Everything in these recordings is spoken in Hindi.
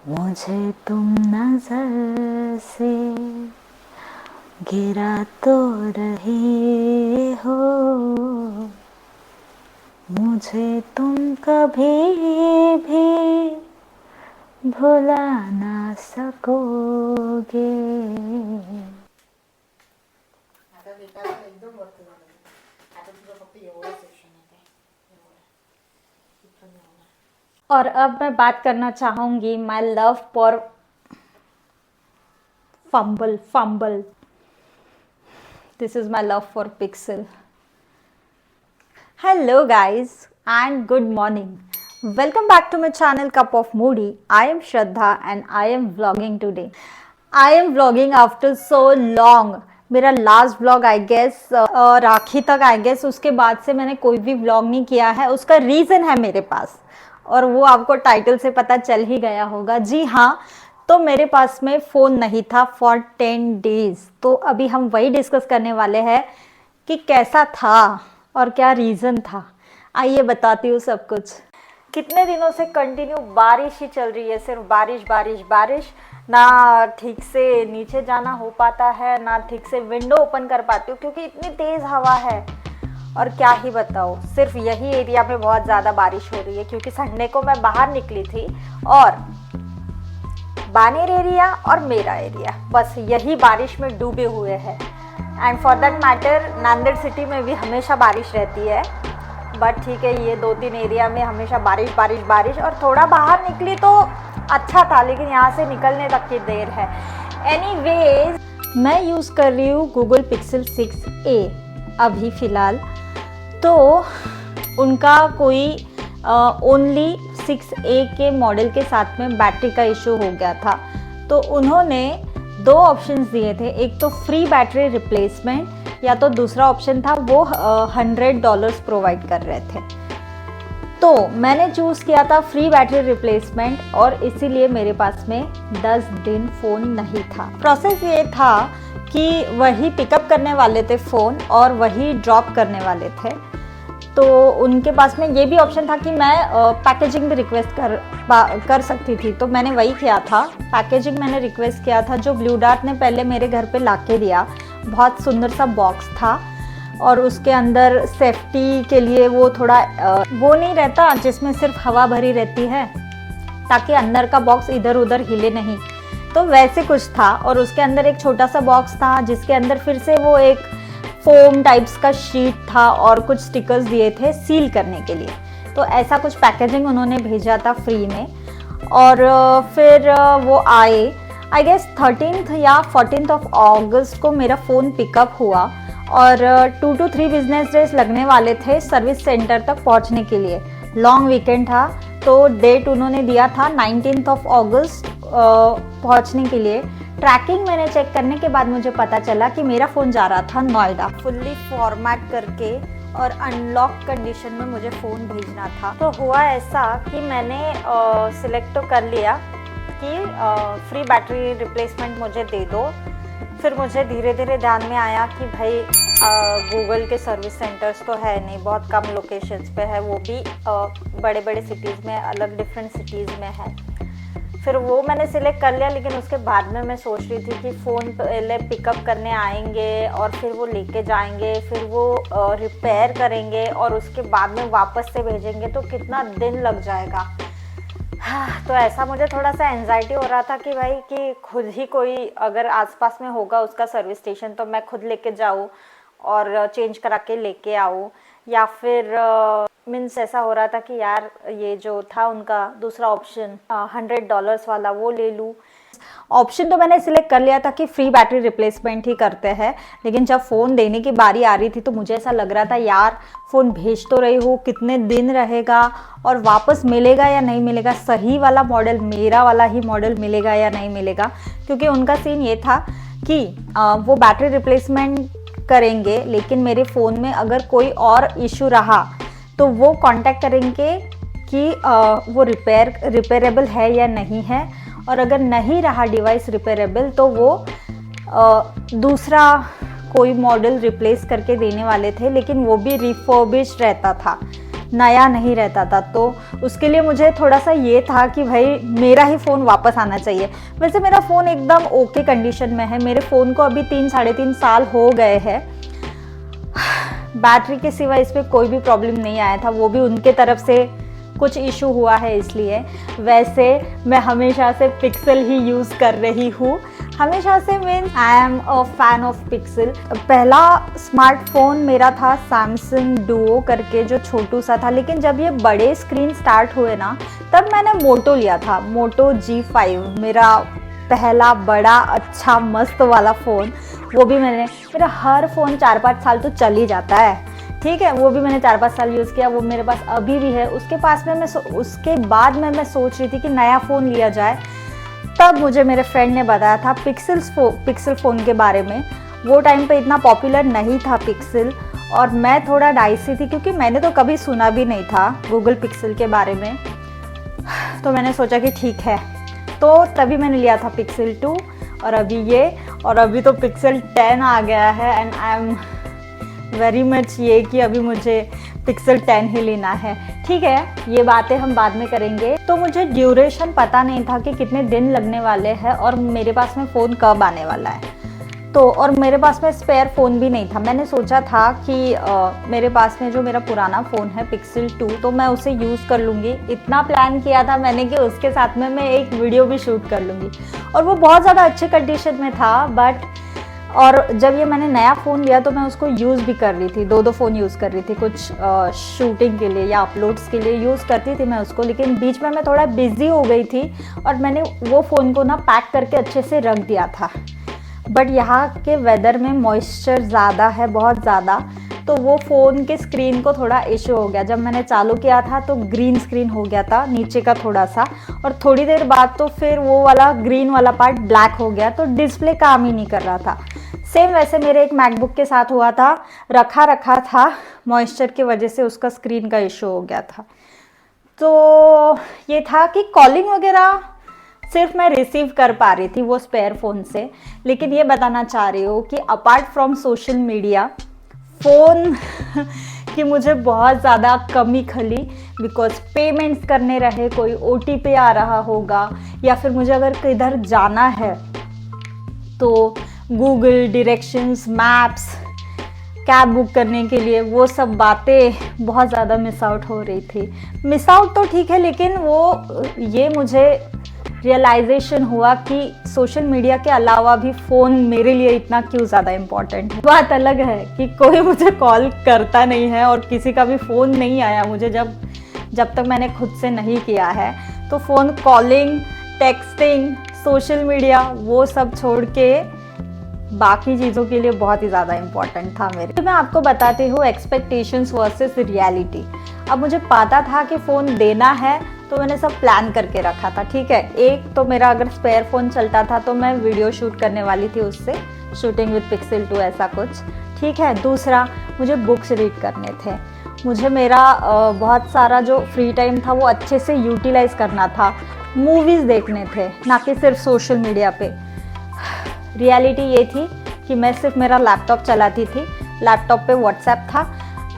मुझे तुम नजर से गिरा तो रहे हो, मुझे तुम कभी भी भुला ना सकोगे. आता गिटार एकदम वरती झालं. आता तुझं फक्त एवढं सेक्शन आहे. इथून एवढं. और अब मैं बात करना चाहूंगी my love for fumble. This is my love for pixel. Hello guys and good morning. Welcome back to my channel Cup of Moody. I am Shraddha and I am vlogging today. I am vlogging after so long. मेरा लास्ट व्लॉग आई गेस राखी तक आई गेस, उसके बाद से मैंने कोई भी व्लॉग नहीं किया है. उसका रीज़न है मेरे पास और वो आपको टाइटल से पता चल ही गया होगा. जी हाँ, तो मेरे पास में फ़ोन नहीं था फॉर 10 डेज. तो अभी हम वही डिस्कस करने वाले हैं कि कैसा था और क्या रीज़न था. आइए बताती हूँ सब कुछ. कितने दिनों से कंटिन्यू बारिश ही चल रही है, सिर्फ बारिश बारिश बारिश. ना ठीक से नीचे जाना हो पाता है, ना ठीक से विंडो ओपन कर पाती हूँ क्योंकि इतनी तेज़ हवा है. और क्या ही बताओ, सिर्फ यही एरिया में बहुत ज़्यादा बारिश हो रही है क्योंकि संडे को मैं बाहर निकली थी और बानेर एरिया और मेरा एरिया बस यही बारिश में डूबे हुए हैं. And for that matter Nanded city में भी हमेशा बारिश रहती है. बट ठीक है, ये 2-3 एरिया में हमेशा बारिश बारिश बारिश. और थोड़ा बाहर निकली तो अच्छा था, लेकिन यहाँ से निकलने तक की देर है. एनीवेज, मैं यूज़ कर रही हूँ गूगल पिक्सल 6a अभी फ़िलहाल. तो उनका कोई ओनली 6a के मॉडल के साथ में बैटरी का इशू हो गया था. तो उन्होंने 2 ऑप्शंस दिए थे. एक तो फ्री बैटरी रिप्लेसमेंट या तो दूसरा ऑप्शन था वो $100 प्रोवाइड कर रहे थे. तो मैंने चूज़ किया था फ्री बैटरी रिप्लेसमेंट और इसीलिए मेरे पास में 10 दिन फ़ोन नहीं था. प्रोसेस ये था कि वही पिकअप करने वाले थे फ़ोन और वही ड्रॉप करने वाले थे. तो उनके पास में ये भी ऑप्शन था कि मैं पैकेजिंग भी रिक्वेस्ट कर सकती थी. तो मैंने वही किया था, पैकेजिंग मैंने रिक्वेस्ट किया था. जो ब्लू डार्ट ने पहले मेरे घर पे ला के दिया, बहुत सुंदर सा बॉक्स था और उसके अंदर सेफ्टी के लिए वो थोड़ा वो नहीं रहता जिसमें सिर्फ हवा भरी रहती है ताकि अंदर का बॉक्स इधर उधर हिले नहीं, तो वैसे कुछ था. और उसके अंदर एक छोटा सा बॉक्स था जिसके अंदर फिर से वो एक फोम टाइप्स का शीट था और कुछ स्टिकर्स दिए थे सील करने के लिए. तो ऐसा कुछ पैकेजिंग उन्होंने भेजा था फ्री में. और फिर वो आए, आई गेस 13th या 14th ऑफ अगस्त को मेरा फ़ोन पिकअप हुआ और 2 to 3 बिजनेस डेज लगने वाले थे सर्विस सेंटर तक पहुंचने के लिए. लॉन्ग वीकेंड था तो डेट उन्होंने दिया था 19th ऑफ अगस्त पहुंचने के लिए. ट्रैकिंग मैंने चेक करने के बाद मुझे पता चला कि मेरा फ़ोन जा रहा था नोएडा. फुल्ली फॉर्मेट करके और अनलॉक कंडीशन में मुझे फ़ोन भेजना था. तो हुआ ऐसा कि मैंने सिलेक्ट तो कर लिया कि फ्री बैटरी रिप्लेसमेंट मुझे दे दो. फिर मुझे धीरे धीरे ध्यान में आया कि भाई गूगल के सर्विस सेंटर्स तो है नहीं, बहुत कम लोकेशंस पे है, वो भी बड़े बड़े सिटीज़ में, अलग डिफरेंट सिटीज़ में है. फिर वो मैंने सिलेक्ट कर लिया. लेकिन उसके बाद में मैं सोच रही थी कि फ़ोन पहले पिकअप करने आएंगे और फिर वो लेके जाएंगे, फिर वो रिपेयर करेंगे और उसके बाद में वापस से भेजेंगे, तो कितना दिन लग जाएगा. तो ऐसा मुझे थोड़ा सा एंजाइटी हो रहा था कि भाई कि खुद ही कोई अगर आसपास में होगा उसका सर्विस स्टेशन तो मैं खुद लेके जाऊँ और चेंज करा के लेके आऊँ, या फिर मीन्स ऐसा हो रहा था कि यार ये जो था उनका दूसरा ऑप्शन $100 वाला वो ले लूँ. ऑप्शन तो मैंने सिलेक्ट कर लिया था कि फ्री बैटरी रिप्लेसमेंट ही करते हैं. लेकिन जब फ़ोन देने की बारी आ रही थी तो मुझे ऐसा लग रहा था यार फ़ोन भेज तो रही हूँ, कितने दिन रहेगा और वापस मिलेगा या नहीं मिलेगा, सही वाला मॉडल मेरा वाला ही मॉडल मिलेगा या नहीं मिलेगा. क्योंकि उनका सीन ये था कि वो बैटरी रिप्लेसमेंट करेंगे लेकिन मेरे फ़ोन में अगर कोई और इशू रहा तो वो कांटेक्ट करेंगे कि वो रिपेयरेबल है या नहीं है. और अगर नहीं रहा डिवाइस रिपेयरेबल तो वो दूसरा कोई मॉडल रिप्लेस करके देने वाले थे, लेकिन वो भी रिफर्बिश्ड रहता था. नया नहीं रहता था, तो उसके लिए मुझे थोड़ा सा ये था कि भाई मेरा ही फ़ोन वापस आना चाहिए। वैसे मेरा फ़ोन एकदम ओके कंडीशन में है, मेरे फ़ोन को अभी 3-3.5 साल हो गए हैं। बैटरी के सिवा इस पर कोई भी प्रॉब्लम नहीं आया था, वो भी उनके तरफ से कुछ इशू हुआ है इसलिए। वैसे मैं हमेशा से पिक्सल ही यूज़ कर रही हूँ, हमेशा से। Mean I am a fan of pixel. पहला स्मार्टफोन मेरा था सैमसंग डुओ करके, जो छोटू सा था, लेकिन जब ये बड़े स्क्रीन स्टार्ट हुए ना, तब मैंने मोटो लिया था, मोटो G5, मेरा पहला बड़ा अच्छा मस्त वाला फ़ोन। वो भी मेरा हर फ़ोन 4-5 साल तो चल ही जाता है, ठीक है, वो भी मैंने 4-5 साल यूज़ किया, वो मेरे पास अभी भी है। उसके बाद में मैं सोच रही थी कि नया फ़ोन लिया जाए, तब मुझे मेरे फ्रेंड ने बताया था पिक्सल फ़ोन के बारे में। वो टाइम पे इतना पॉपुलर नहीं था पिक्सल, और मैं थोड़ा डाइसी थी क्योंकि मैंने तो कभी सुना भी नहीं था गूगल पिक्सल के बारे में। तो मैंने सोचा कि ठीक है, तो तभी मैंने लिया था पिक्सल 2, और अभी तो पिक्सल 10 आ गया है। And I am very much ये कि अभी मुझे पिक्सल 10 ही लेना है। ठीक है, ये बातें हम बाद में करेंगे। तो मुझे ड्यूरेशन पता नहीं था कि कितने दिन लगने वाले हैं और मेरे पास में फ़ोन कब आने वाला है। तो और मेरे पास में स्पेयर फ़ोन भी नहीं था। मैंने सोचा था कि मेरे पास में जो मेरा पुराना फ़ोन है पिक्सल 2, तो मैं उसे यूज़ कर लूँगी। इतना प्लान किया था मैंने कि उसके साथ में मैं एक वीडियो भी शूट कर लूँगी, और वो बहुत ज़्यादा अच्छे कंडीशन में था। और जब ये मैंने नया फ़ोन लिया तो मैं उसको यूज़ भी कर रही थी, 2 फ़ोन यूज़ कर रही थी, कुछ शूटिंग के लिए या अपलोड्स के लिए यूज़ करती थी मैं उसको। लेकिन बीच में मैं थोड़ा बिज़ी हो गई थी और मैंने वो फ़ोन को ना पैक करके अच्छे से रख दिया था। बट यहाँ के वेदर में मॉइस्चर ज़्यादा है, बहुत ज़्यादा, तो वो फ़ोन के स्क्रीन को थोड़ा इशू हो गया। जब मैंने चालू किया था तो ग्रीन स्क्रीन हो गया था नीचे का थोड़ा सा, और थोड़ी देर बाद तो फिर वो वाला ग्रीन वाला पार्ट ब्लैक हो गया, तो डिस्प्ले काम ही नहीं कर रहा था। सेम वैसे मेरे एक मैकबुक के साथ हुआ था, रखा था, मॉइस्चर की वजह से उसका स्क्रीन का इशू हो गया था। तो ये था कि कॉलिंग वगैरह सिर्फ मैं रिसीव कर पा रही थी वो स्पेयर फ़ोन से। लेकिन ये बताना चाह रही हूँ कि apart from social media, phone की मुझे बहुत ज़्यादा कमी खली, बिकॉज पेमेंट्स करने रहे, कोई OTP आ रहा होगा, या फिर मुझे अगर किधर जाना है तो Google directions, maps, cab book करने के लिए, वो सब बातें बहुत ज़्यादा मिस आउट हो रही थी। मिस आउट तो ठीक है, लेकिन ये मुझे रियलाइजेशन हुआ कि सोशल मीडिया के अलावा भी फ़ोन मेरे लिए इतना क्यों ज़्यादा इम्पॉर्टेंट है। बात अलग है कि कोई मुझे कॉल करता नहीं है और किसी का भी फ़ोन नहीं आया मुझे जब तक मैंने खुद से नहीं किया है। तो phone calling, texting, social media, वो सब छोड़ के बाकी चीज़ों के लिए बहुत ही ज़्यादा इम्पॉर्टेंट था मेरे। तो मैं आपको बताती हूँ एक्सपेक्टेशंस वर्सेस रियलिटी। अब मुझे पता था कि फ़ोन देना है, तो मैंने सब प्लान करके रखा था, ठीक है। एक तो मेरा अगर स्पेयर फ़ोन चलता था तो मैं वीडियो शूट करने वाली थी उससे, शूटिंग विद पिक्सल 2 ऐसा कुछ, ठीक है। दूसरा, मुझे बुक्स रीड करने थे, मुझे मेरा बहुत सारा जो फ्री टाइम था वो अच्छे से यूटिलाइज़ करना था, मूवीज़ देखने थे, ना कि सिर्फ सोशल मीडिया पे। रियलिटी ये थी कि मैं सिर्फ मेरा लैपटॉप चलाती थी, लैपटॉप पे व्हाट्सएप था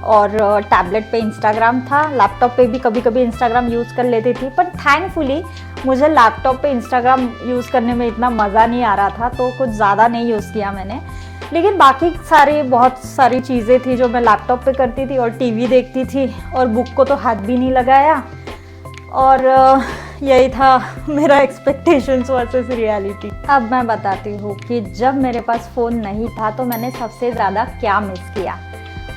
और टैबलेट पे इंस्टाग्राम था। लैपटॉप पे भी कभी कभी इंस्टाग्राम यूज़ कर लेती थी, पर थैंकफुली मुझे लैपटॉप पे इंस्टाग्राम यूज़ करने में इतना मज़ा नहीं आ रहा था, तो कुछ ज़्यादा नहीं यूज़ किया मैंने। लेकिन बाकी बहुत सारी चीज़ें थी जो मैं लैपटॉप पे करती थी, और टीवी देखती थी, और बुक को तो हाथ भी नहीं लगाया। और यही था मेरा एक्सपेक्टेशंस वर्सेस रियलिटी। अब मैं बताती हूँ कि जब मेरे पास फ़ोन नहीं था तो मैंने सबसे ज़्यादा क्या मिस किया।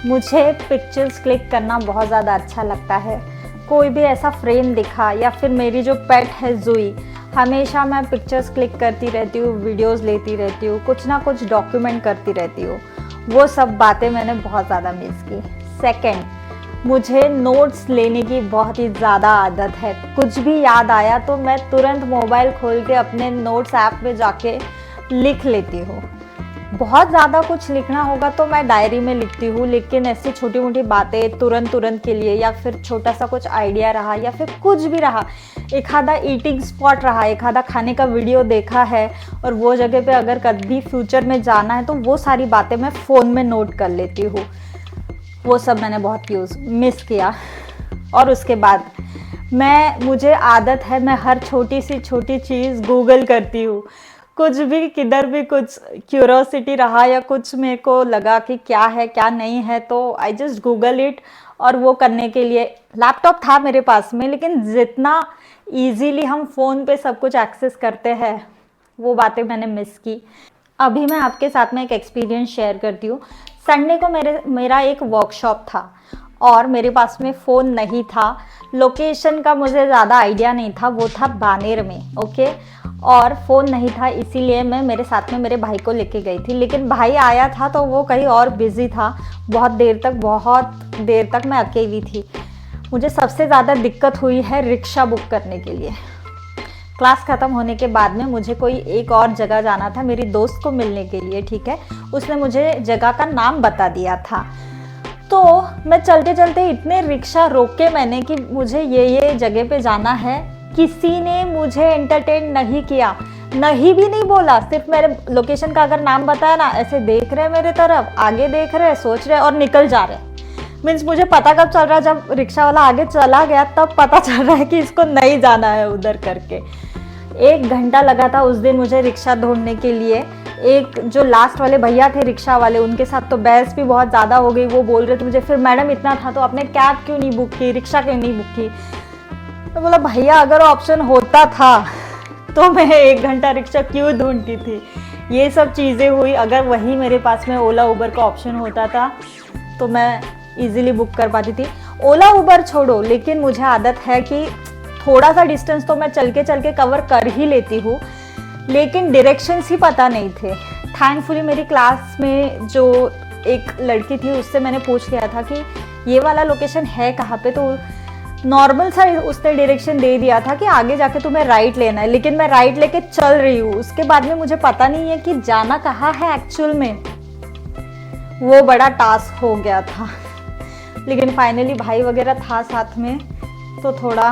मुझे पिक्चर्स क्लिक करना बहुत ज़्यादा अच्छा लगता है। कोई भी ऐसा फ्रेम दिखा, या फिर मेरी जो पेट है जुई, हमेशा मैं पिक्चर्स क्लिक करती रहती हूँ, वीडियोस लेती रहती हूँ, कुछ ना कुछ डॉक्यूमेंट करती रहती हूँ। वो सब बातें मैंने बहुत ज़्यादा मिस की। सेकंड, मुझे नोट्स लेने की बहुत ही ज़्यादा आदत है। कुछ भी याद आया तो मैं तुरंत मोबाइल खोल के अपने नोट्स ऐप में जाके लिख लेती हूँ। बहुत ज़्यादा कुछ लिखना होगा तो मैं डायरी में लिखती हूँ, लेकिन ऐसी छोटी मोटी बातें तुरंत के लिए, या फिर छोटा सा कुछ आइडिया रहा, या फिर कुछ भी रहा, एक आधा ईटिंग स्पॉट रहा, एक आधा खाने का वीडियो देखा है, और वो जगह पे अगर कभी फ्यूचर में जाना है तो वो सारी बातें मैं फ़ोन में नोट कर लेती हूँ। वो सब मैंने बहुत मिस किया। और उसके बाद मुझे आदत है, मैं हर छोटी सी छोटी चीज़ गूगल करती हूँ। कुछ भी किधर भी कुछ क्यूरोसिटी रहा या कुछ मेरे को लगा कि क्या है क्या नहीं है, तो आई जस्ट गूगल इट। और वो करने के लिए लैपटॉप था मेरे पास में, लेकिन जितना इजीली हम फ़ोन पे सब कुछ एक्सेस करते हैं वो बातें मैंने मिस की। अभी मैं आपके साथ में एक एक्सपीरियंस शेयर करती हूँ। संडे को मेरा एक वर्कशॉप था और मेरे पास में फ़ोन नहीं था। लोकेशन का मुझे ज़्यादा आइडिया नहीं था, वो था बानेर में, ओके। और फ़ोन नहीं था, इसीलिए मैं मेरे साथ में मेरे भाई को लेके गई थी। लेकिन भाई आया था तो वो कहीं और बिज़ी था। बहुत देर तक मैं अकेली थी। मुझे सबसे ज़्यादा दिक्कत हुई है रिक्शा बुक करने के लिए। क्लास ख़त्म होने के बाद में मुझे कोई एक और जगह जाना था मेरी दोस्त को मिलने के लिए, ठीक है। उसने मुझे जगह का नाम बता दिया था। तो मैं चलते चलते इतने रिक्शा रोके मैंने कि मुझे ये जगह पे जाना है। किसी ने मुझे एंटरटेन नहीं किया, नहीं भी नहीं बोला। सिर्फ मेरे लोकेशन का अगर नाम बताया ना, ऐसे देख रहे मेरे तरफ, आगे देख रहे, सोच रहे और निकल जा रहे। मीन्स मुझे पता कब चल रहा है, जब रिक्शा वाला आगे चला गया तब पता चल रहा है कि इसको नहीं जाना है उधर करके। 1 घंटा लगा था उस दिन मुझे रिक्शा ढूंढने के लिए। एक जो लास्ट वाले भैया थे रिक्शा वाले, उनके साथ तो बहस भी बहुत ज़्यादा हो गई। वो बोल रहे थे मुझे, फिर मैडम इतना था तो आपने कैब क्यों नहीं बुक की, रिक्शा क्यों नहीं बुक की। तो बोला भैया अगर ऑप्शन होता था तो मैं 1 घंटा रिक्शा क्यों ढूंढती थी। ये सब चीज़ें हुई। अगर वही मेरे पास में ओला उबर का ऑप्शन होता था तो मैं इजीली बुक कर पाती थी। ओला उबर छोड़ो, लेकिन मुझे आदत है कि थोड़ा सा डिस्टेंस तो मैं चल के कवर कर ही लेती हूँ, लेकिन डायरेक्शंस ही पता नहीं थे। थैंकफुली मेरी क्लास में जो एक लड़की थी उससे मैंने पूछ लिया था कि ये वाला लोकेशन है कहाँ पे, तो नॉर्मल सा उसने डायरेक्शन दे दिया था कि आगे जाके तुम्हें राइट लेना है। लेकिन मैं राइट लेके चल रही हूँ, उसके बाद में मुझे पता नहीं है कि जाना कहाँ है एक्चुअल में। वो बड़ा टास्क हो गया था। लेकिन फाइनली भाई वगैरह था साथ में, तो थोड़ा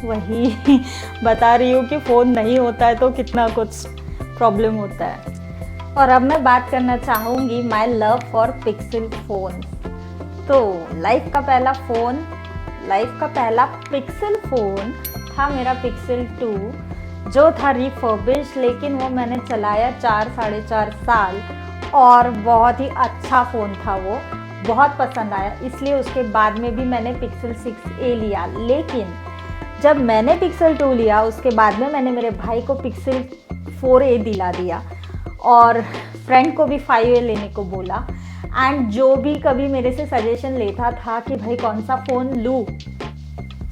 वही बता रही हूँ कि फ़ोन नहीं होता है तो कितना कुछ प्रॉब्लम होता है। और अब मैं बात करना चाहूँगी my love for pixel phone. तो लाइफ का पहला पिक्सल फ़ोन था मेरा पिक्सल 2, जो था रिफर्बिश्ड, लेकिन वो मैंने चलाया 4 साढ़े 4 साल और बहुत ही अच्छा फ़ोन था। वो बहुत पसंद आया, इसलिए उसके बाद में भी मैंने पिक्सल 6a लिया। लेकिन जब मैंने पिक्सल 2 लिया उसके बाद में मैंने मेरे भाई को पिक्सल 4a दिला दिया और फ्रेंड को भी 5a लेने को बोला। एंड जो भी कभी मेरे से सजेशन लेता था कि भाई कौन सा फ़ोन लूँ,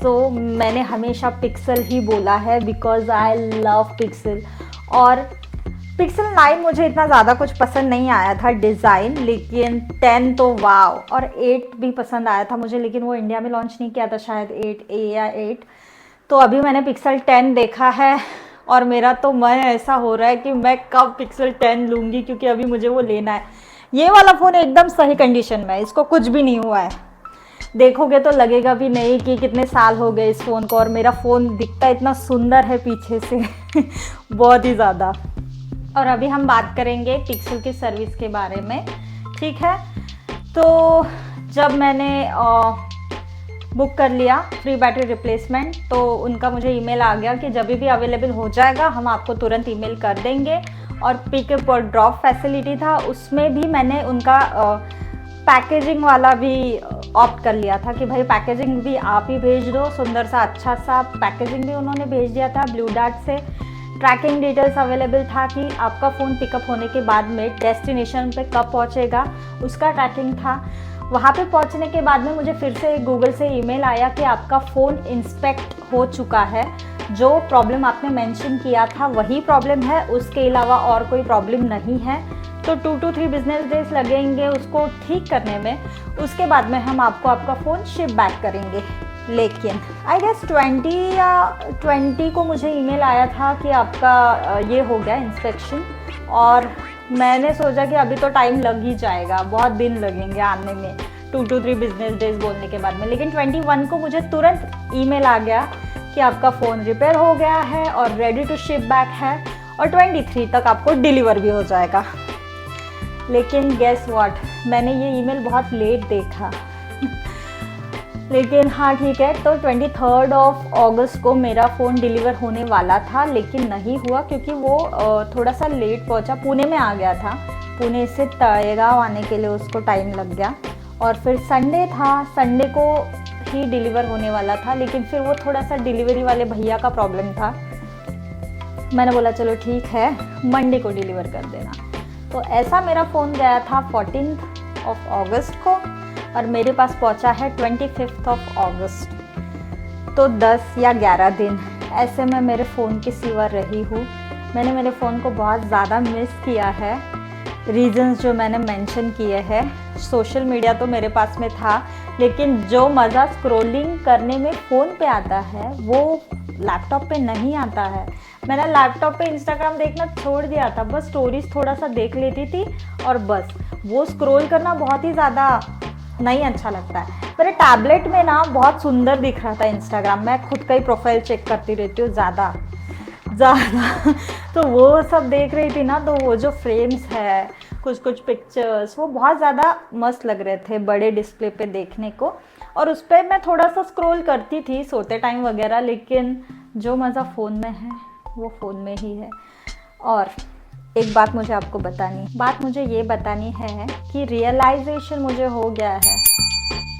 तो मैंने हमेशा पिक्सल ही बोला है, बिकॉज आई लव पिक्सल। और पिक्सल 9 मुझे इतना ज़्यादा कुछ पसंद नहीं आया था डिज़ाइन, लेकिन 10 तो वाव, और 8 भी पसंद आया था मुझे, लेकिन वो इंडिया में लॉन्च नहीं किया था शायद 8a या 8। तो अभी मैंने पिक्सल 10 देखा है और मेरा तो मन ऐसा हो रहा है कि मैं कब पिक्सल 10 लूँगी, क्योंकि अभी मुझे वो लेना है। ये वाला फ़ोन एकदम सही कंडीशन में है, इसको कुछ भी नहीं हुआ है। देखोगे तो लगेगा भी नहीं कि कितने साल हो गए इस फ़ोन को, और मेरा फ़ोन दिखता इतना सुंदर है पीछे से बहुत ही ज़्यादा। और अभी हम बात करेंगे पिक्सल की सर्विस के बारे में, ठीक है। तो जब मैंने बुक कर लिया फ्री बैटरी रिप्लेसमेंट, तो उनका मुझे ईमेल आ गया कि जब भी अवेलेबल हो जाएगा हम आपको तुरंत ईमेल कर देंगे। और पिकअप और ड्रॉप फैसिलिटी था, उसमें भी मैंने उनका पैकेजिंग वाला भी ऑप्ट कर लिया था कि भाई पैकेजिंग भी आप ही भेज दो, सुंदर सा अच्छा सा पैकेजिंग भी उन्होंने भेज दिया था ब्लू डार्ट से। ट्रैकिंग डिटेल्स अवेलेबल था कि आपका फ़ोन पिकअप होने के बाद में डेस्टिनेशन पे कब पहुंचेगा, उसका ट्रैकिंग था। वहाँ पे पहुंचने के बाद में मुझे फिर से गूगल से ईमेल आया कि आपका फ़ोन इंस्पेक्ट हो चुका है, जो प्रॉब्लम आपने मेंशन किया था वही प्रॉब्लम है, उसके अलावा और कोई प्रॉब्लम नहीं है। तो 2 to 3 बिजनेस डेज लगेंगे उसको ठीक करने में, उसके बाद में हम आपको आपका फ़ोन शिप बैक करेंगे। लेकिन आई गेस 20 को मुझे ईमेल आया था कि आपका ये हो गया इंस्पेक्शन, और मैंने सोचा कि अभी तो टाइम लग ही जाएगा, बहुत दिन लगेंगे आने में 2 to 3 बिजनेस डेज बोलने के बाद में। लेकिन 21 को मुझे तुरंत ईमेल आ गया कि आपका फ़ोन रिपेयर हो गया है और रेडी टू शिप बैक है, और 23 तक आपको डिलीवर भी हो जाएगा। लेकिन गेस व्हाट, मैंने ये ईमेल बहुत लेट देखा लेकिन हाँ ठीक है। तो 23 अगस्त को मेरा फ़ोन डिलीवर होने वाला था, लेकिन नहीं हुआ क्योंकि वो थोड़ा सा लेट पहुंचा। पुणे में आ गया था, पुणे से तळेगाव आने के लिए उसको टाइम लग गया। और फिर संडे था, संडे को ही डिलीवर होने वाला था, लेकिन फिर वो थोड़ा सा डिलीवरी वाले भैया का प्रॉब्लम था। मैंने बोला चलो ठीक है, मंडे को डिलीवर कर देना। तो ऐसा मेरा फ़ोन गया था 14 अगस्त को, और मेरे पास पहुंचा है 25 अगस्त। तो 10 या 11 दिन ऐसे में मेरे फ़ोन की सिवा रही हूँ। मैंने मेरे फ़ोन को बहुत ज़्यादा मिस किया है। रीजंस जो मैंने मेंशन किए हैं, सोशल मीडिया तो मेरे पास में था, लेकिन जो मज़ा स्क्रॉलिंग करने में फ़ोन पे आता है वो लैपटॉप पे नहीं आता है। मैंने लैपटॉप पे इंस्टाग्राम देखना छोड़ दिया था, बस स्टोरीज थोड़ा सा देख लेती थी और बस। वो स्क्रॉल करना बहुत ही ज़्यादा नहीं अच्छा लगता है। मेरे टैबलेट में ना बहुत सुंदर दिख रहा था इंस्टाग्राम। मैं खुद का ही प्रोफाइल चेक करती रहती हूँ ज़्यादा तो वो सब देख रही थी ना, तो वो जो फ्रेम्स है, कुछ कुछ पिक्चर्स, वो बहुत ज़्यादा मस्त लग रहे थे बड़े डिस्प्ले पे देखने को। और उस पर मैं थोड़ा सा स्क्रॉल करती थी सोते टाइम वगैरह, लेकिन जो मज़ा फ़ोन में है वो फ़ोन में ही है। और एक बात मुझे आपको मुझे ये बतानी है कि रियलाइजेशन मुझे हो गया है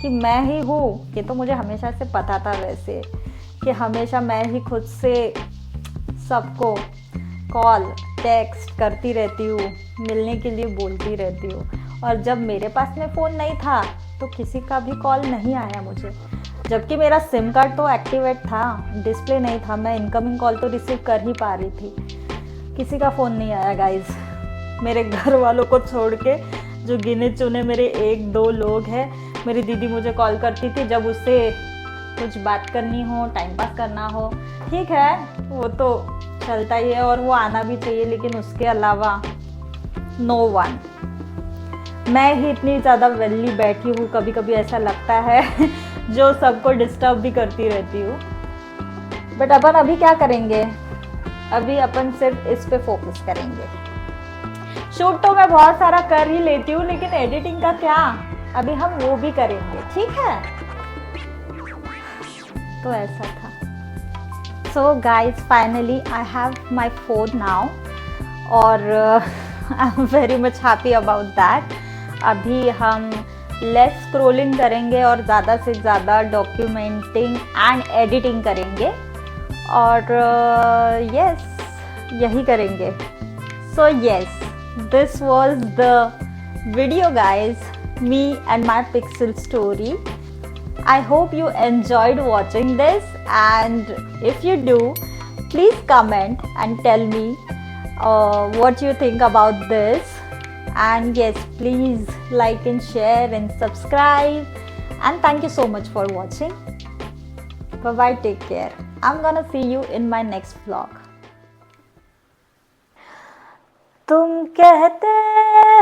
कि मैं ही हूँ। ये तो मुझे हमेशा से पता था वैसे, कि हमेशा मैं ही खुद से सबको कॉल टेक्स्ट करती रहती हूँ, मिलने के लिए बोलती रहती हूँ। और जब मेरे पास में फ़ोन नहीं था तो किसी का भी कॉल नहीं आया मुझे, जबकि मेरा सिम कार्ड तो एक्टिवेट था, डिस्प्ले नहीं था। मैं इनकमिंग कॉल तो रिसीव कर ही पा रही थी। किसी का फ़ोन नहीं आया गाइस, मेरे घर वालों को छोड़ के। जो गिने चुने मेरे 1-2 लोग हैं। मेरी दीदी मुझे कॉल करती थी जब उससे कुछ बात करनी हो, टाइम पास करना हो, ठीक है वो तो चलता ही है और वो आना भी चाहिए, लेकिन उसके अलावा नो वन। मैं ही इतनी ज़्यादा वेली बैठी हूँ, कभी कभी ऐसा लगता है जो सबको डिस्टर्ब भी करती रहती हूँ। बट अपन अभी क्या करेंगे, अभी अपन सिर्फ इस पे फोकस करेंगे। शूट तो मैं बहुत सारा कर ही लेती हूँ, लेकिन एडिटिंग का क्या, अभी हम वो भी करेंगे, ठीक है। तो ऐसा था। So guys, finally I have my phone now, और I am very much happy about that. अभी हम लेस स्क्रोलिंग करेंगे और ज़्यादा से ज़्यादा डॉक्यूमेंटिंग एंड एडिटिंग करेंगे, और यस यही करेंगे। So yes, this was the video guys, me and my pixel story. I hope you enjoyed watching this, and if you do, please comment and tell me what you think about this. And yes, please like and share and subscribe, and thank you so much for watching. Bye bye, take care. I'm gonna see you in my next vlog. तुम कहते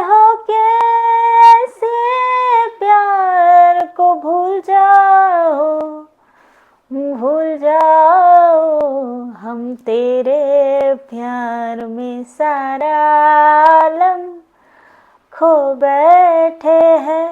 हो कैसे प्यार को भूल जाओ, हम तेरे प्यार में सारा आलम खो बैठे हैं।